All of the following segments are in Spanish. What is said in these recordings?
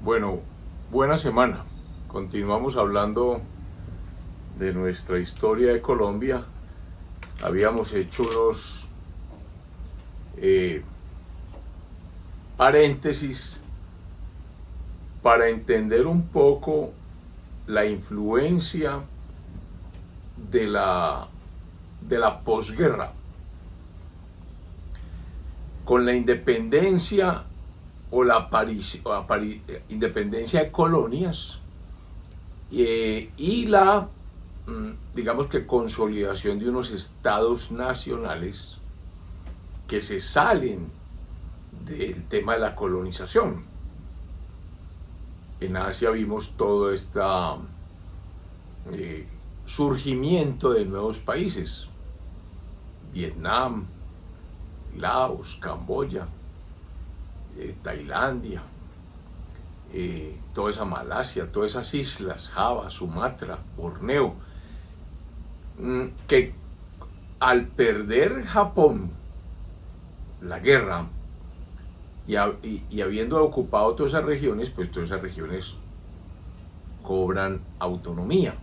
Bueno, buena semana. Continuamos hablando de nuestra historia de Colombia. Habíamos hecho unos eh, paréntesis para entender un poco la influencia de la posguerra. Con la independencia o independencia de colonias y la, digamos que consolidación de unos estados nacionales que se salen del tema de la colonización. En Asia vimos todo este surgimiento de nuevos países: Vietnam, Laos, Camboya, Tailandia, toda esa Malasia, todas esas islas, Java, Sumatra, Borneo, que al perder Japón la guerra y habiendo ocupado todas esas regiones, pues todas esas regiones cobran autonomía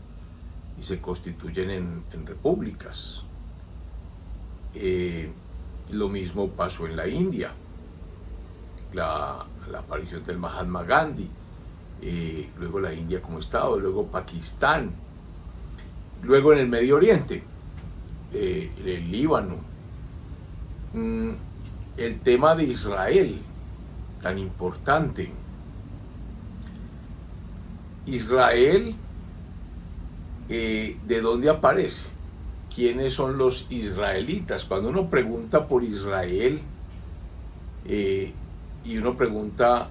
y se constituyen en repúblicas. Lo mismo pasó en la India. La aparición del Mahatma Gandhi, luego la India como Estado, luego Pakistán, luego en el Medio Oriente, el Líbano, el tema de Israel, tan importante. Israel, ¿de dónde aparece? ¿Quiénes son los israelitas? Cuando uno pregunta por Israel, y uno pregunta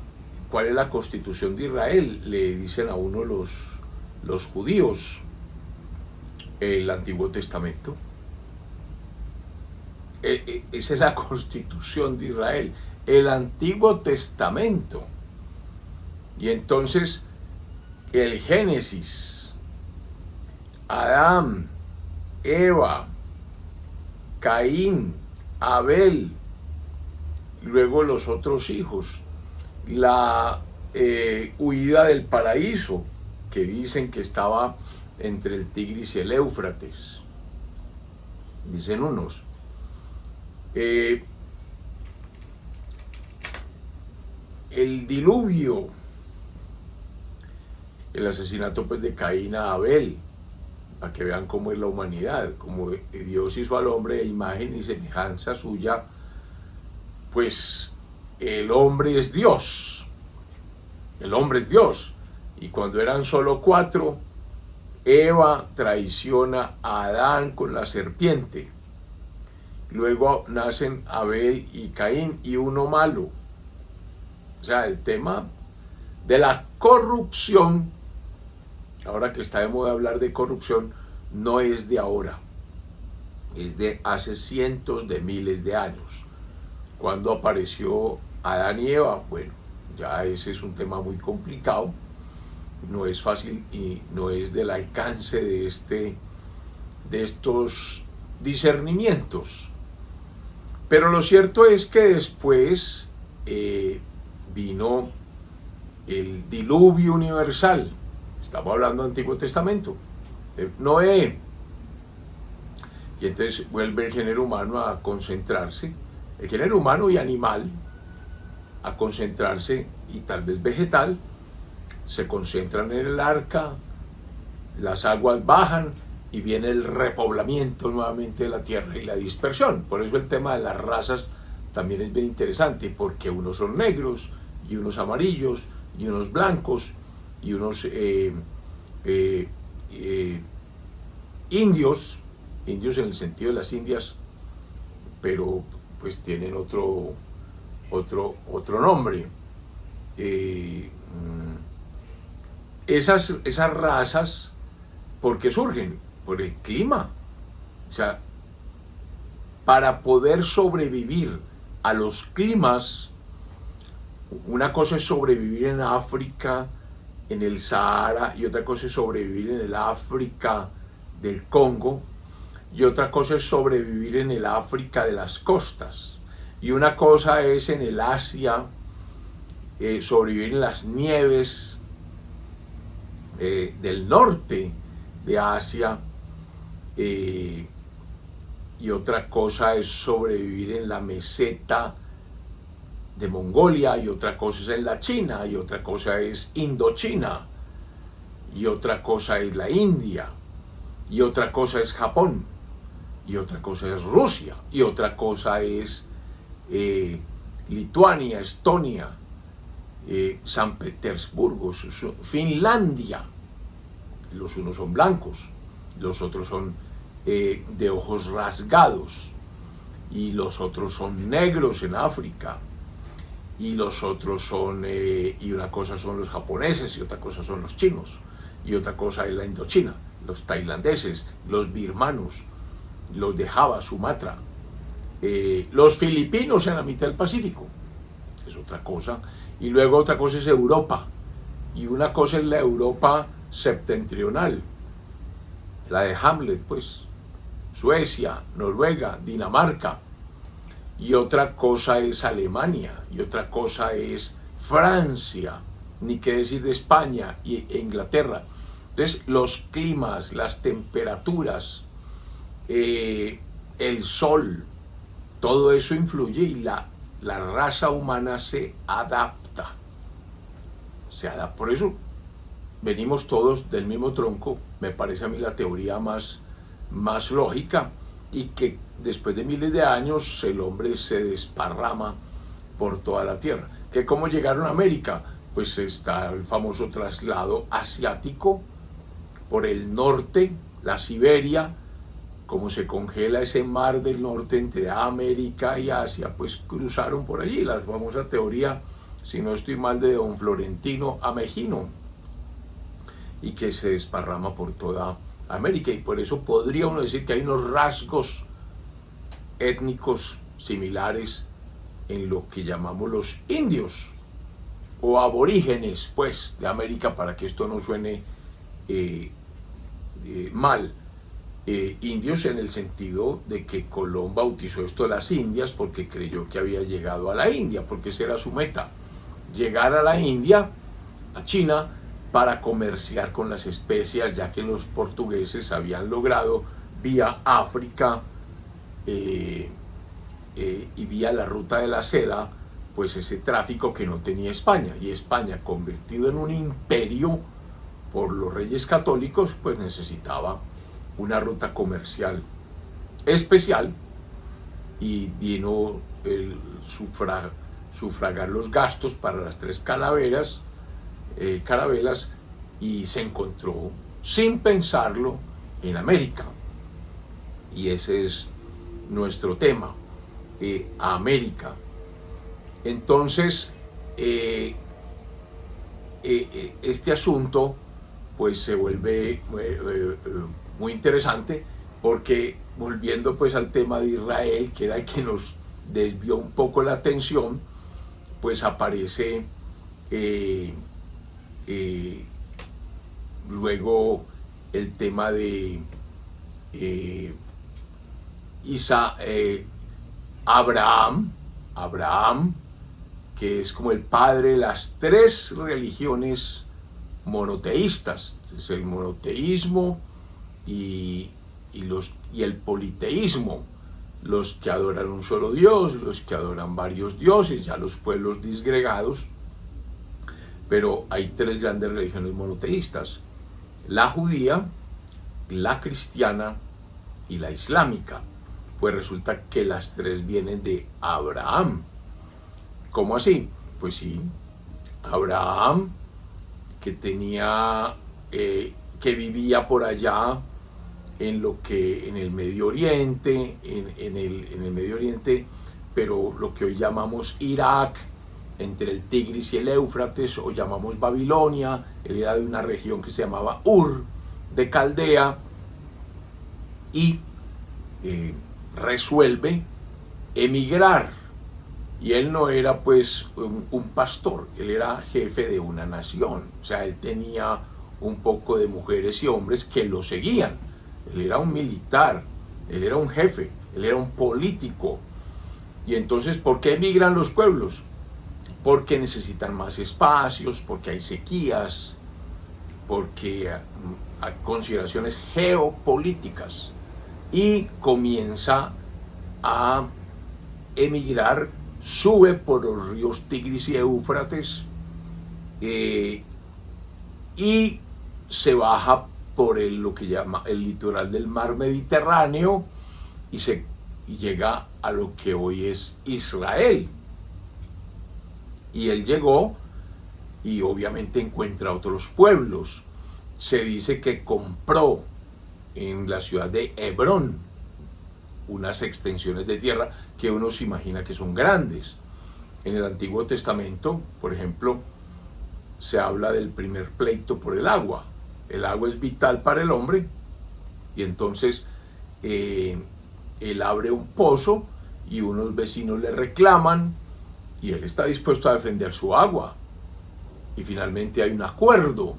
cuál es la constitución de Israel, le dicen a uno los judíos el Antiguo Testamento. Esa es la constitución de Israel, el Antiguo Testamento. Y entonces el Génesis, Adán, Eva, Caín, Abel, luego los otros hijos, la huida del paraíso, que dicen que estaba entre el Tigris y el Éufrates, dicen unos. El diluvio, el asesinato pues de Caín a Abel, para que vean cómo es la humanidad, como Dios hizo al hombre de imagen y semejanza suya, pues el hombre es Dios, y cuando eran solo 4, Eva traiciona a Adán con la serpiente, luego nacen Abel y Caín y uno malo. O sea, el tema de la corrupción, ahora que está de moda hablar de corrupción, no es de ahora, es de hace cientos de miles de años. Cuando apareció Adán y Eva, bueno, ya ese es un tema muy complicado, no es fácil y no es del alcance de estos discernimientos. Pero lo cierto es que después vino el diluvio universal. Estamos hablando del Antiguo Testamento, de Noé. Y entonces vuelve el género humano a concentrarse, el género humano y animal, a concentrarse, y tal vez vegetal, se concentran en el arca, las aguas bajan y viene el repoblamiento nuevamente de la tierra y la dispersión. Por eso el tema de las razas también es bien interesante, porque unos son negros y unos amarillos y unos blancos y unos indios en el sentido de las Indias, pero pues tienen otro nombre. Esas razas, ¿por qué surgen? Por el clima. O sea, para poder sobrevivir a los climas, una cosa es sobrevivir en África, en el Sahara, y otra cosa es sobrevivir en el África del Congo, y otra cosa es sobrevivir en el África de las costas, y una cosa es en el Asia sobrevivir en las nieves del norte de Asia, y otra cosa es sobrevivir en la meseta de Mongolia, y otra cosa es en la China, y otra cosa es Indochina, y otra cosa es la India, y otra cosa es Japón, y otra cosa es Rusia, y otra cosa es Lituania, Estonia, San Petersburgo, Finlandia. Los unos son blancos, los otros son de ojos rasgados, y los otros son negros en África, y los otros son, y una cosa son los japoneses, y otra cosa son los chinos, y otra cosa es la Indochina, los tailandeses, los birmanos, los de Java, Sumatra, los filipinos en la mitad del Pacífico, es otra cosa, y luego otra cosa es Europa, y una cosa es la Europa septentrional, la de Hamlet, pues, Suecia, Noruega, Dinamarca, y otra cosa es Alemania, y otra cosa es Francia, ni qué decir de España e Inglaterra. Entonces, los climas, las temperaturas, el sol, todo eso influye, y la raza humana se adapta. Por eso venimos todos del mismo tronco, me parece a mí la teoría más lógica, y que después de miles de años el hombre se desparrama por toda la tierra. ¿Que cómo llegaron a América? Pues está el famoso traslado asiático por el norte, la Siberia, como se congela ese mar del norte entre América y Asia, pues cruzaron por allí, la famosa teoría, si no estoy mal, de don Florentino Amejino, y que se desparrama por toda América, y por eso podría uno decir que hay unos rasgos étnicos similares en lo que llamamos los indios o aborígenes, pues, de América, para que esto no suene mal. Indios en el sentido de que Colón bautizó esto de las Indias porque creyó que había llegado a la India, porque esa era su meta, llegar a la India, a China, para comerciar con las especias, ya que los portugueses habían logrado vía África y vía la ruta de la seda, pues ese tráfico que no tenía España, y España, convertido en un imperio por los reyes católicos, pues necesitaba una ruta comercial especial, y vino el sufragar los gastos para las tres carabelas, y se encontró, sin pensarlo, en América. Y ese es nuestro tema, América. Entonces, este asunto pues se vuelve muy interesante, porque volviendo pues al tema de Israel, que era el que nos desvió un poco la atención, pues aparece luego el tema de Abraham, que es como el padre de las tres religiones monoteístas. Es el monoteísmo y el politeísmo, los que adoran un solo Dios, los que adoran varios dioses, ya los pueblos disgregados. Pero hay tres grandes religiones monoteístas: la judía, la cristiana y la islámica. Pues resulta que las tres vienen de Abraham. ¿Cómo así? Pues sí, Abraham, que vivía por allá en el Medio Oriente, en el Medio Oriente, pero lo que hoy llamamos Irak, entre el Tigris y el Éufrates, o llamamos Babilonia. Él era de una región que se llamaba Ur de Caldea, y resuelve emigrar. Y él no era pues un pastor, él era jefe de una nación, o sea, él tenía un poco de mujeres y hombres que lo seguían. Él era un militar, él era un jefe, él era un político. Y entonces, ¿por qué emigran los pueblos? porque necesitan más espacios, porque hay sequías, porque hay consideraciones geopolíticas, y comienza a emigrar, sube por los ríos Tigris y Éufrates, y se baja por lo que llama el litoral del mar Mediterráneo y llega a lo que hoy es Israel. Y él llegó y obviamente encuentra otros pueblos. Se dice que compró en la ciudad de Hebrón unas extensiones de tierra que uno se imagina que son grandes. En el Antiguo Testamento, por ejemplo, se habla del primer pleito por el agua. El agua es vital para el hombre, y entonces él abre un pozo y unos vecinos le reclaman y él está dispuesto a defender su agua. Y finalmente hay un acuerdo.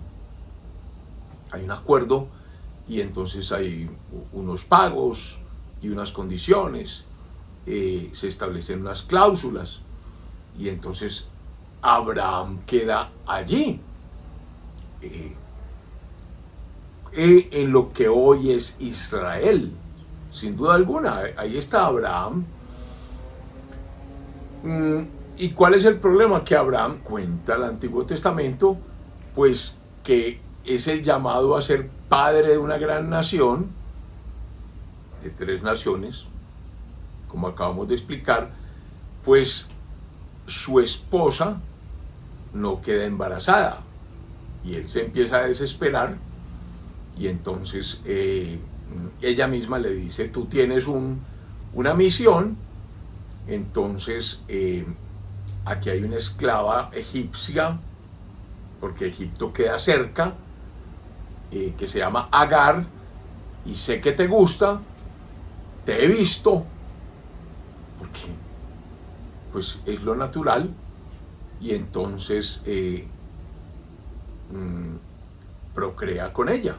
Y entonces hay unos pagos y unas condiciones, se establecen unas cláusulas, y entonces Abraham queda allí, en lo que hoy es Israel, sin duda alguna. Ahí está Abraham. ¿Y cuál es el problema? Que Abraham, cuenta el Antiguo Testamento, pues que es el llamado a ser padre de una gran nación, de 3 naciones, como acabamos de explicar. Pues su esposa no queda embarazada, y él se empieza a desesperar, y entonces ella misma le dice: tú tienes una misión. Entonces aquí hay una esclava egipcia, porque Egipto queda cerca, que se llama Agar, y sé que te gusta, te he visto, porque pues es lo natural. Y entonces procrea con ella.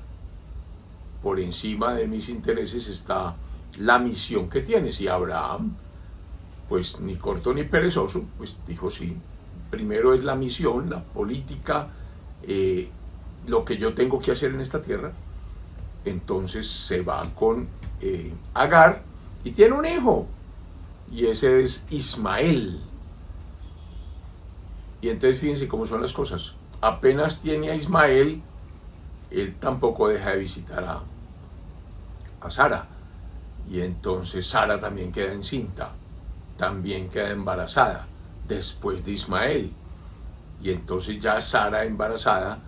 Por encima de mis intereses está la misión que tienes. Y Abraham, pues ni corto ni perezoso, pues dijo: sí, primero es la misión, la política, lo que yo tengo que hacer en esta tierra. Entonces se va con Agar y tiene un hijo, y ese es Ismael. Y entonces fíjense cómo son las cosas. Apenas tiene a Ismael, él tampoco deja de visitar a Sara, y entonces Sara también queda encinta, también queda embarazada después de Ismael. Y entonces ya Sara embarazada,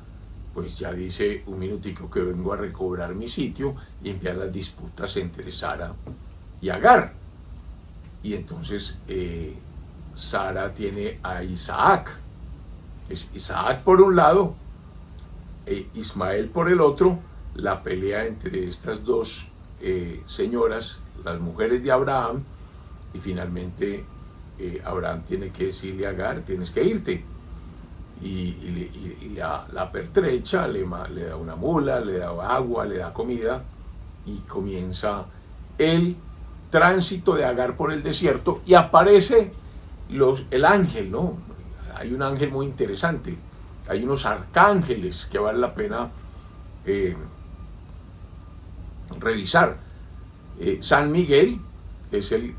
pues ya dice: un minutico que vengo a recobrar mi sitio, y empiezan las disputas entre Sara y Agar. Y entonces Sara tiene a Isaac. Es Isaac por un lado, Ismael por el otro. La pelea entre estas dos señoras, las mujeres de Abraham, y finalmente Abraham tiene que decirle a Agar: tienes que irte. Y la pertrecha, le da una mula, le da agua, le da comida, y comienza el tránsito de Agar por el desierto, y aparece el ángel, ¿no? Hay un ángel muy interesante, hay unos arcángeles que vale la pena revisar. San Miguel, que es el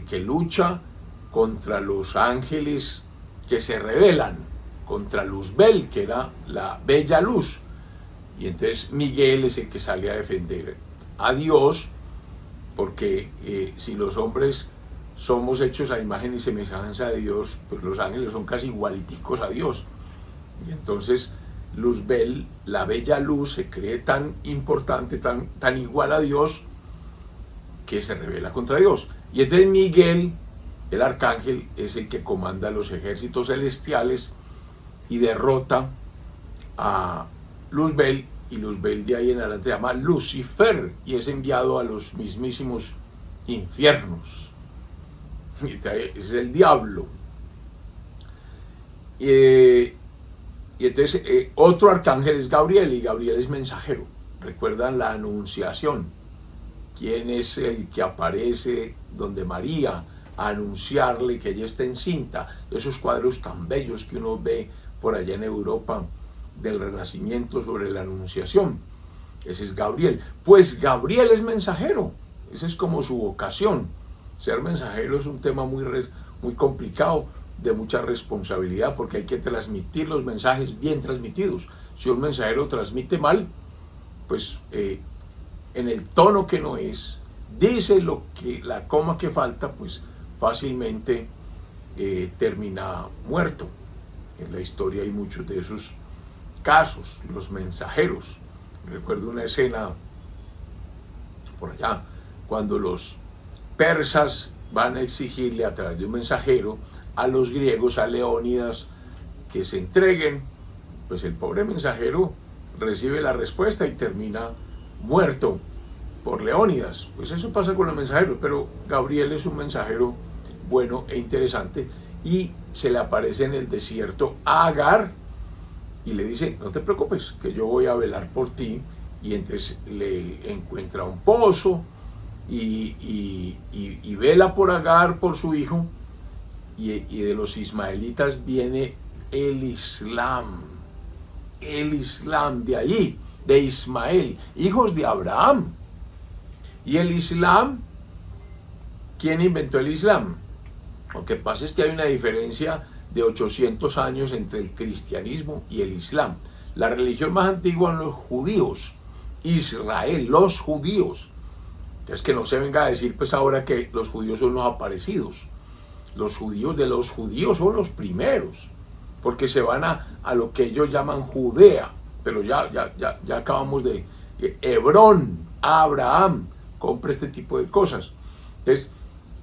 que lucha contra los ángeles que se rebelan, contra Luzbel, que era la bella luz. Y entonces Miguel es el que sale a defender a Dios, porque si los hombres somos hechos a imagen y semejanza de Dios, pues los ángeles son casi igualiticos a Dios. Y entonces Luzbel, la bella luz, se cree tan importante, tan igual a Dios, que se rebela contra Dios. Y entonces Miguel, el arcángel, es el que comanda los ejércitos celestiales y derrota a Luzbel, y Luzbel de ahí en adelante se llama Lucifer, y es enviado a los mismísimos infiernos. Es el diablo. Y entonces otro arcángel es Gabriel, y Gabriel es mensajero. ¿Recuerdan la anunciación? ¿Quién es el que aparece donde María a anunciarle que ella está encinta. Esos cuadros tan bellos que uno ve por allá en Europa del Renacimiento sobre la Anunciación. Ese es Gabriel. Pues Gabriel es mensajero. Esa es como su vocación. Ser mensajero es un tema muy complicado, de mucha responsabilidad, porque hay que transmitir los mensajes bien transmitidos. Si un mensajero transmite mal, pues en el tono que no es, dice la coma que falta, pues fácilmente termina muerto. En la historia hay muchos de esos casos, los mensajeros. Recuerdo una escena por allá, cuando los persas van a exigirle a través de un mensajero a los griegos, a Leónidas, que se entreguen. Pues el pobre mensajero recibe la respuesta y termina muerto por Leónidas. Pues eso pasa con los mensajeros, pero Gabriel es un mensajero bueno e interesante, y se le aparece en el desierto a Agar y le dice: no te preocupes, que yo voy a velar por ti. Y entonces le encuentra un pozo y vela por Agar, por su hijo. Y de los ismaelitas viene el Islam. El Islam, de allí, de Ismael, hijos de Abraham. Y el Islam, ¿quién inventó el Islam? Lo que pasa es que hay una diferencia de 800 años entre el cristianismo y el Islam. La religión más antigua son los judíos, Israel, los judíos. Es que no se venga a decir pues ahora que los judíos son los aparecidos. Los judíos de los judíos son los primeros, porque se van a lo que ellos llaman Judea, pero ya acabamos de Hebrón, Abraham, compra este tipo de cosas. Entonces,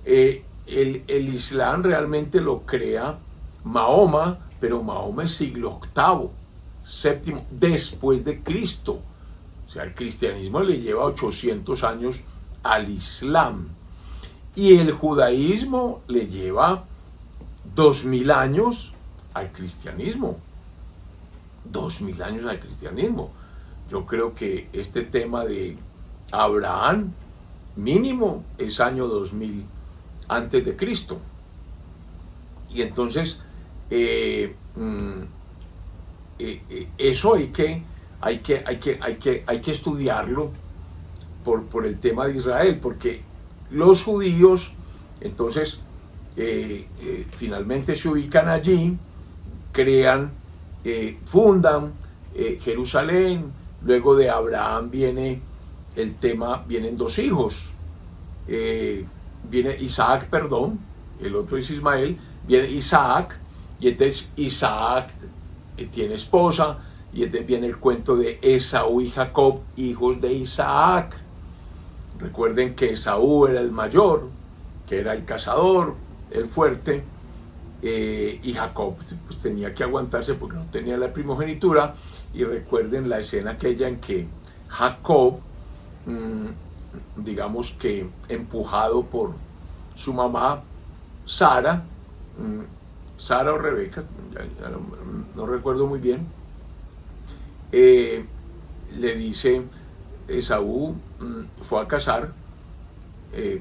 el Islam realmente lo crea Mahoma, pero Mahoma es siglo VIII, VII, después de Cristo. O sea, el cristianismo le lleva 800 años al Islam. Y el judaísmo le lleva 2000 años al cristianismo. 2000 años al cristianismo. Yo creo que este tema de Abraham, mínimo, es año 2000 antes de Cristo. Y entonces, eso hay que estudiarlo por el tema de Israel, porque los judíos, entonces, finalmente se ubican allí, crean, fundan Jerusalén. Luego de Abraham vienen dos hijos, viene Isaac, perdón, el otro es Ismael, viene Isaac, y entonces Isaac tiene esposa, y entonces viene el cuento de Esaú y Jacob, hijos de Isaac. Recuerden que Esaú era el mayor, que era el cazador, el fuerte, y Jacob pues tenía que aguantarse porque no tenía la primogenitura. Y recuerden la escena aquella en que Jacob, digamos que empujado por su mamá Sara, Sara o Rebeca, ya no recuerdo muy bien, le dice: Esaú fue a cazar,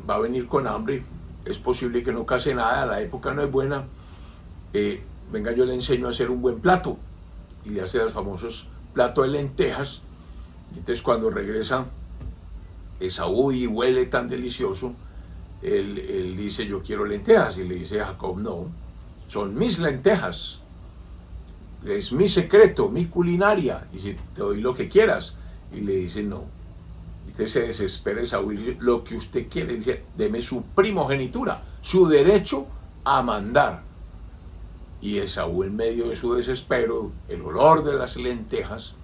va a venir con hambre, es posible que no case nada, la época no es buena, venga, yo le enseño a hacer un buen plato. Y le hace los famosos platos de lentejas. Y entonces cuando regresa Esaú y huele tan delicioso, él dice: yo quiero lentejas. Y le dice a Jacob: no, son mis lentejas, es mi secreto, mi culinaria, y si te doy lo que quieras. Y le dice: no. Entonces se desespera Esaú y dice: lo que usted quiere, dice: deme su primogenitura, su derecho a mandar. Y Esaú, en medio de su desespero, el olor de las lentejas,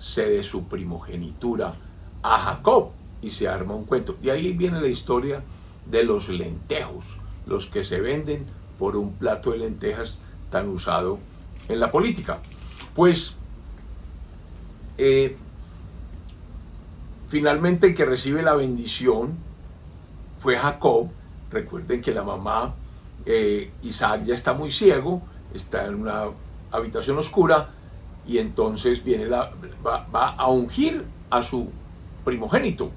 cede su primogenitura a Jacob y se arma un cuento. De ahí viene la historia de los lentejos, los que se venden por un plato de lentejas tan usado en la política. Pues finalmente el que recibe la bendición fue Jacob. Recuerden que la mamá, Isaac, ya está muy ciego, está en una habitación oscura, y entonces va a ungir a su primogénito.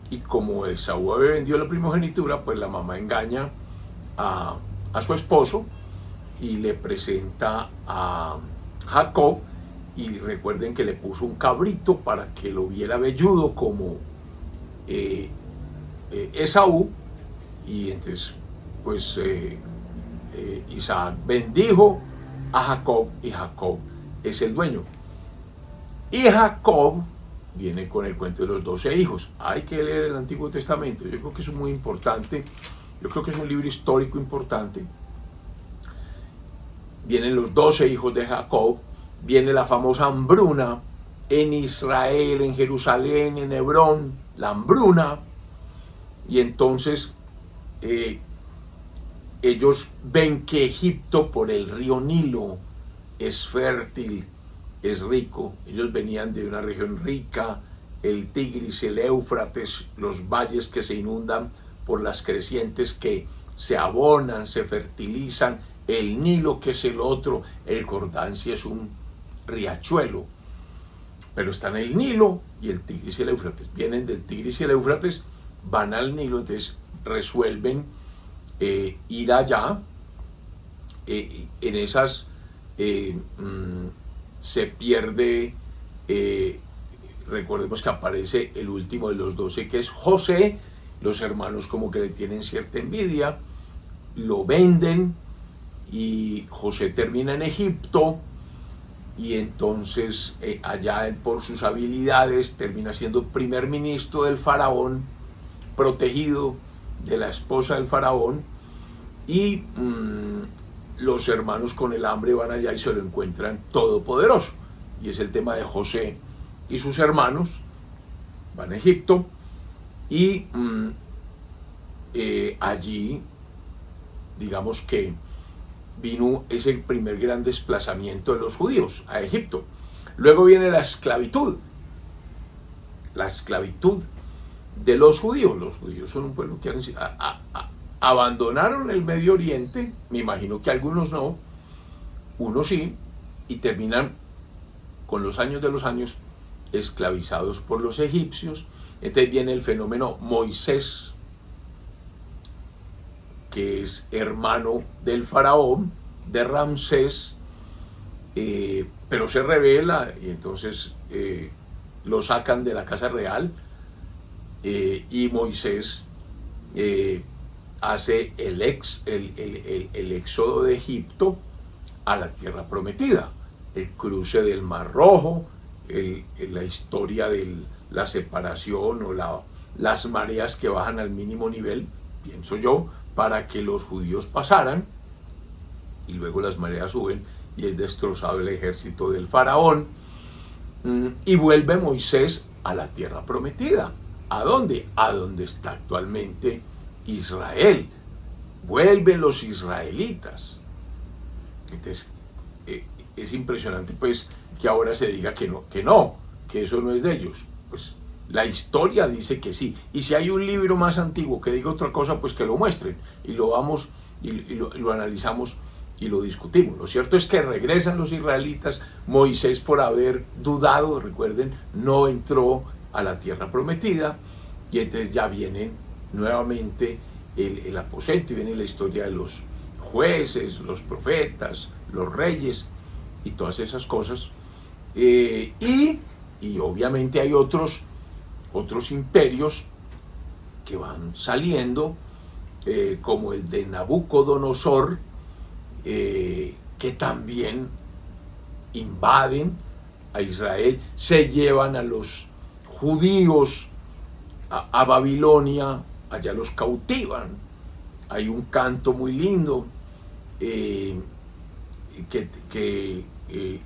Y como Esaú había vendido la primogenitura, pues la mamá engaña a su esposo y le presenta a Jacob, y recuerden que le puso un cabrito para que lo viera velludo como Esaú, y entonces pues Isaac bendijo a Jacob y Jacob es el dueño. Y Jacob viene con el cuento de los 12 hijos. Hay que leer el Antiguo Testamento, yo creo que eso es muy importante, yo creo que es un libro histórico importante. Vienen los 12 hijos de Jacob, viene la famosa hambruna en Israel, en Jerusalén, en Hebrón, la hambruna, y entonces ellos ven que Egipto por el río Nilo es fértil, es rico. Ellos venían de una región rica, el Tigris, el Éufrates, los valles que se inundan por las crecientes que se abonan, se fertilizan, el Nilo que es el otro, el Jordán sí es un riachuelo, pero están el Nilo y el Tigris y el Éufrates. Vienen del Tigris y el Éufrates, van al Nilo, entonces resuelven ir allá. En esas se pierde, recordemos que aparece el último de los 12, que es José. Los hermanos como que le tienen cierta envidia, lo venden y José termina en Egipto, y entonces allá por sus habilidades termina siendo primer ministro del faraón, protegido de la esposa del faraón, y los hermanos con el hambre van allá y se lo encuentran todopoderoso, y es el tema de José y sus hermanos. Van a Egipto y allí, digamos que vino ese primer gran desplazamiento de los judíos a Egipto. Luego viene la esclavitud de los judíos. Los judíos son un pueblo que abandonaron el Medio Oriente, me imagino que algunos no, unos sí, y terminan con los años de los años esclavizados por los egipcios. Entonces viene el fenómeno Moisés, que es hermano del faraón, de Ramsés, pero se rebela y entonces lo sacan de la casa real, y Moisés hace el éxodo de Egipto a la tierra prometida, el cruce del Mar Rojo, la historia de la separación o las mareas que bajan al mínimo nivel, pienso yo, para que los judíos pasaran, y luego las mareas suben y es destrozado el ejército del faraón, y vuelve Moisés a la tierra prometida. ¿A dónde? A donde está actualmente Israel. Vuelven los israelitas. Entonces es impresionante pues que ahora se diga que eso no es de ellos. Pues la historia dice que sí, y si hay un libro más antiguo que diga otra cosa, pues que lo muestren y lo vamos y lo analizamos y lo discutimos. Lo cierto es que regresan los israelitas. Moisés, por haber dudado, recuerden, no entró a la tierra prometida, y entonces ya viene nuevamente el aposento, y viene la historia de los jueces, los profetas, los reyes y todas esas cosas, y obviamente hay otros imperios que van saliendo, como el de Nabucodonosor, que también invaden a Israel, se llevan a los judíos a Babilonia, allá los cautivan. Hay un canto muy lindo que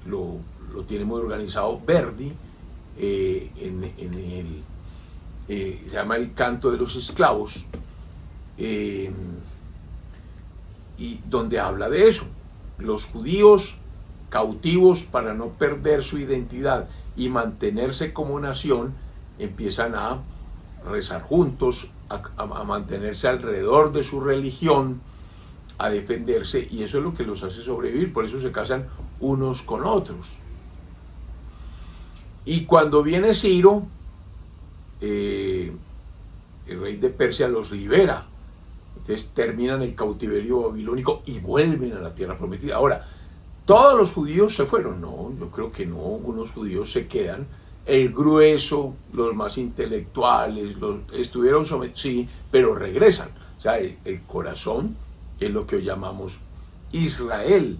lo tiene muy organizado Verdi, se llama El Canto de los Esclavos, y donde habla de eso. Los judíos cautivos, para no perder su identidad y mantenerse como nación, empiezan a rezar juntos, a mantenerse alrededor de su religión, a defenderse, y eso es lo que los hace sobrevivir. Por eso se casan unos con otros. Y cuando viene Ciro, el rey de Persia los libera Entonces terminan el cautiverio babilónico y vuelven a la tierra prometida. Ahora, ¿todos los judíos se fueron? No, yo creo que no. Algunos judíos se quedan. El grueso, los más intelectuales, estuvieron sometidos, sí, pero regresan. O sea, el corazón es lo que hoy llamamos Israel.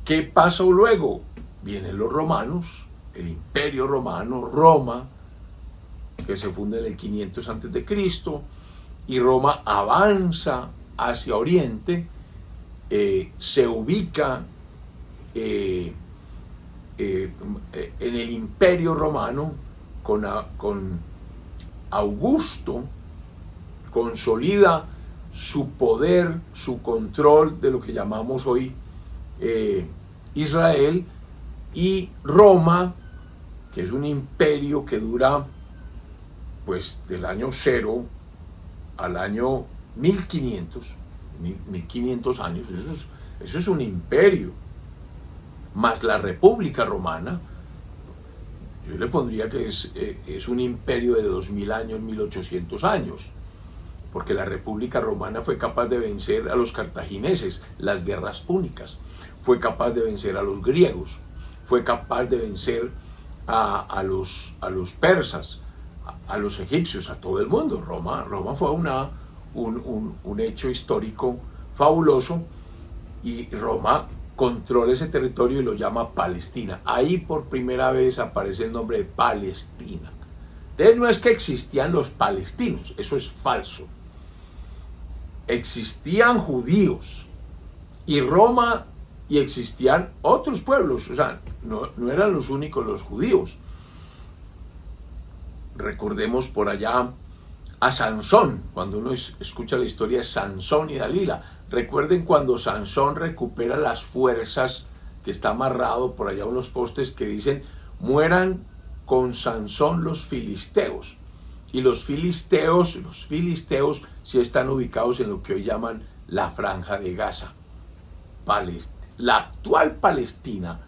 ¿Qué pasó luego? Vienen los romanos, el imperio romano, Roma, que se funda en el 500 a.C., y Roma avanza hacia Oriente, se ubica en el imperio romano con Augusto, consolida su poder, su control de lo que llamamos hoy Israel, y Roma, que es un imperio que dura pues del año 0 al año 1500 años, eso es un imperio, más la República Romana. Yo le pondría que es un imperio de 2000 años, 1800 años, porque la República Romana fue capaz de vencer a los cartagineses, las guerras púnicas, fue capaz de vencer a los griegos, fue capaz de vencer a los persas, a los egipcios, a todo el mundo. Roma fue un hecho histórico fabuloso, y Roma controla ese territorio y lo llama Palestina. Ahí por primera vez aparece el nombre de Palestina. Entonces no es que existían los palestinos, eso es falso. Existían judíos y Roma, y existían otros pueblos, o sea, no eran los únicos los judíos. Recordemos por allá a Sansón, cuando uno escucha la historia de Sansón y Dalila. Recuerden cuando Sansón recupera las fuerzas, que está amarrado por allá unos postes que dicen: mueran con Sansón los filisteos. Y los filisteos sí están ubicados en lo que hoy llaman la Franja de Gaza. La actual Palestina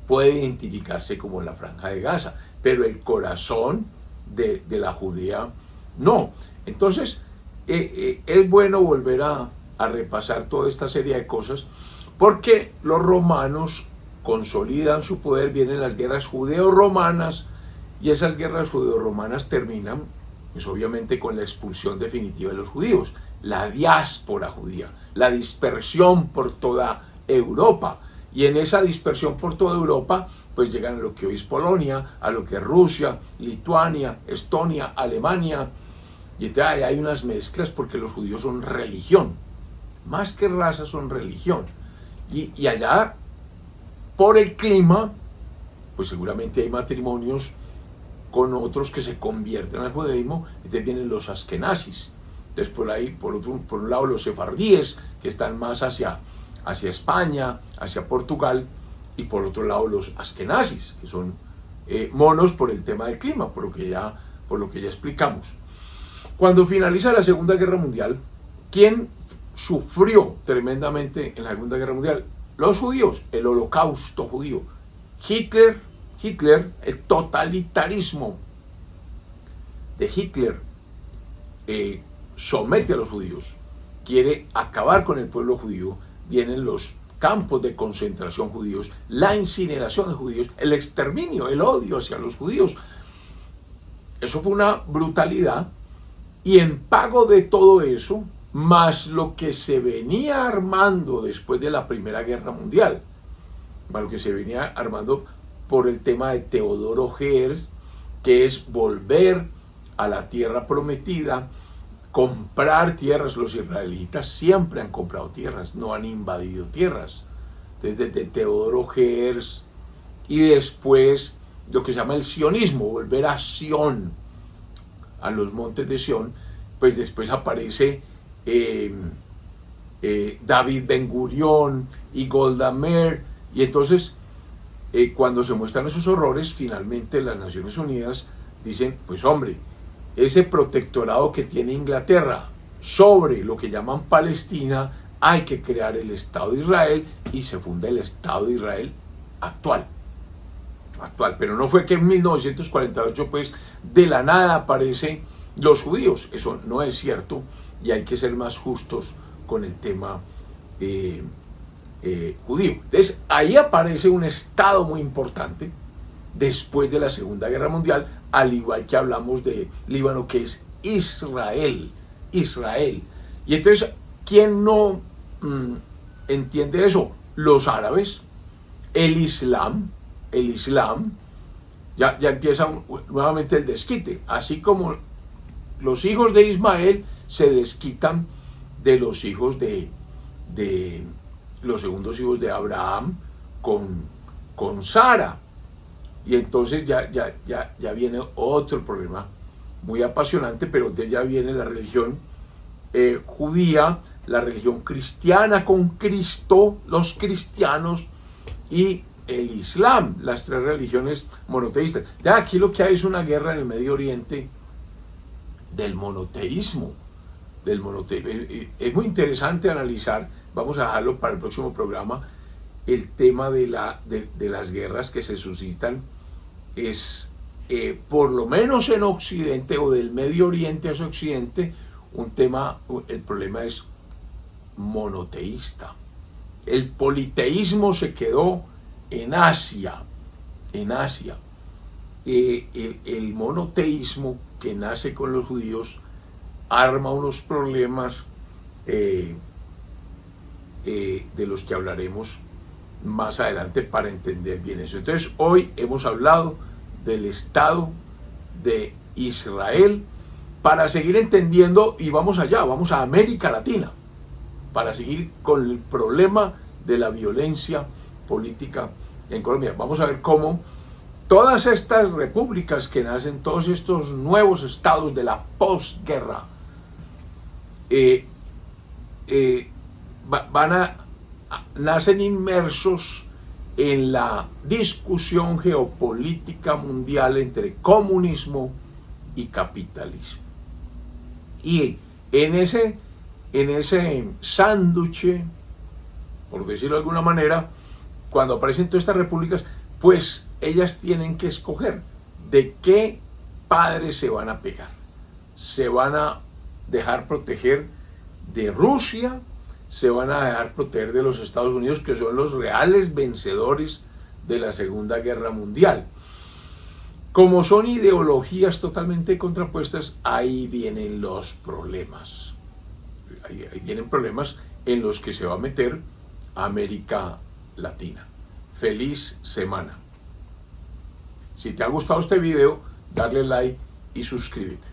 puede identificarse como la Franja de Gaza, pero el corazón de la Judea no. Entonces es bueno volver a repasar toda esta serie de cosas, porque los romanos consolidan su poder, vienen las guerras judeo-romanas, y esas guerras judeo-romanas terminan pues obviamente con la expulsión definitiva de los judíos, la diáspora judía, la dispersión por toda Europa, y en esa dispersión por toda Europa pues llegan a lo que hoy es Polonia, a lo que es Rusia, Lituania, Estonia, Alemania, y entonces hay unas mezclas, porque los judíos son religión, más que raza son religión, y allá por el clima pues seguramente hay matrimonios con otros que se convierten al judaísmo. Entonces vienen los askenazis, entonces por ahí por un lado los sefardíes, que están más hacia España, hacia Portugal, y por otro lado los askenazis, que son monos por el tema del clima, por lo que ya explicamos. Cuando finaliza la Segunda Guerra Mundial, ¿quién sufrió tremendamente en la Segunda Guerra Mundial? Los judíos, el holocausto judío. Hitler, el totalitarismo de Hitler somete a los judíos, quiere acabar con el pueblo judío, vienen los campos de concentración judíos, la incineración de judíos, el exterminio, el odio hacia los judíos. Eso fue una brutalidad, y en pago de todo eso, más lo que se venía armando después de la Primera Guerra Mundial, más lo que se venía armando por el tema de Teodoro Herzl, que es volver a la tierra prometida, comprar tierras. Los israelitas siempre han comprado tierras, no han invadido tierras. Desde Teodoro Herzl, y después lo que se llama el sionismo, volver a Sión, a los montes de Sión, pues después aparece David Ben Gurión y Golda Meir, y entonces cuando se muestran esos horrores, finalmente las Naciones Unidas dicen: pues hombre, ese protectorado que tiene Inglaterra sobre lo que llaman Palestina, hay que crear el Estado de Israel, y se funda el Estado de Israel actual. Pero no fue que en 1948 pues de la nada aparecen los judíos, eso no es cierto. y hay que ser más justos con el tema judío. Entonces ahí aparece un estado muy importante después de la Segunda Guerra Mundial, al igual que hablamos de Líbano, que es Israel. Israel. Y entonces, ¿quién no entiende eso? Los árabes, el Islam, ya empieza nuevamente el desquite, así como los hijos de Ismael se desquitan de los hijos de los segundos hijos de Abraham con Sara. Y entonces ya viene otro problema muy apasionante, pero entonces ya viene la religión judía, la religión cristiana con Cristo, los cristianos y el Islam, las tres religiones monoteístas. Ya aquí lo que hay es una guerra en el Medio Oriente del monoteísmo. Es muy interesante analizar, vamos a dejarlo para el próximo programa, el tema de las guerras que se suscitan, es por lo menos en Occidente o del Medio Oriente hacia Occidente, el problema es monoteísta. El politeísmo se quedó en Asia. El monoteísmo que nace con los judíos arma unos problemas de los que hablaremos más adelante para entender bien eso. Entonces hoy hemos hablado del Estado de Israel para seguir entendiendo, y vamos allá, vamos a América Latina, para seguir con el problema de la violencia política en Colombia. Vamos a ver cómo todas estas repúblicas que nacen, todos estos nuevos estados de la posguerra, nacen inmersos en la discusión geopolítica mundial entre comunismo y capitalismo. Y en ese sándwich, por decirlo de alguna manera, cuando aparecen todas estas repúblicas, pues ellas tienen que escoger de qué padres se van a pegar. Se van a dejar proteger de Rusia, se van a dejar proteger de los Estados Unidos, que son los reales vencedores de la Segunda Guerra Mundial. Como son ideologías totalmente contrapuestas, ahí vienen los problemas. Ahí vienen problemas en los que se va a meter América Latina. Feliz semana. Si te ha gustado este video, dale like y suscríbete.